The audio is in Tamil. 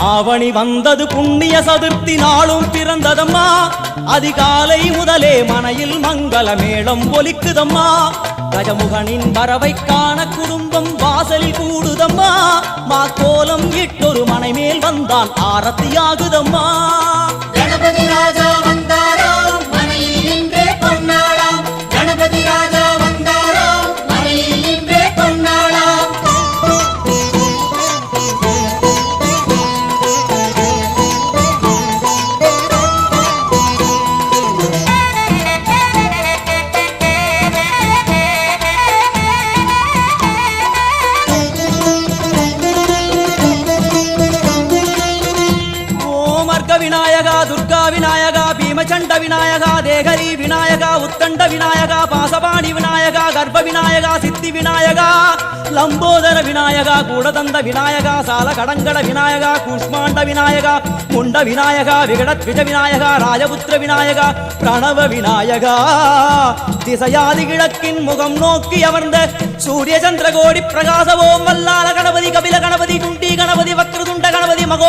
ஆவணி வந்தது புண்ணிய சதுர்த்தி நாளும் பிறந்ததம்மா அதிகாலை முதலே மனையில் மங்கள மேளம் ஒலிக்குதம்மா கஜமுகனின் வரவை காண குடும்பம் வாசலில் கூடுதம்மா மாக்கோலம் இட்டொரு மனை மேல் வந்தான் ஆரத்தியாகுதம்மா கணபதி ராஜா வந்தாராம் மனையில் நின்றே பொன்னாளாம் கணபதி ராஜா வந்தாராம் மனையில் நின்றே பொன்னாளாம் விநாயகா துர்கா விநாயகா பீமச்சண்ட விநாயகா தேகரி விநாயகா உத்தண்ட விநாயகா பாசபாணி விநாயகா கர்ப்ப விநாயகா சித்தி விநாயகா லம்போதர விநாயகா கூடதந்த விநாயகா சால கடங்கட விநாயகா கூஷ்மாண்ட விநாயகா முண்ட விநாயகா விகடத்விஜ விநாயகா ராஜபுத்திர விநாயகா பிரணவ விநாயகா திசையாதி கிழக்கின் முகம் நோக்கி அமர்ந்த சூரிய சந்திரகோடி பிரகாச ஓம் வல்லால கணபதி கபில கணபதி குண்டி கணபதி வக்ரதுண்ட கணபதி மகோ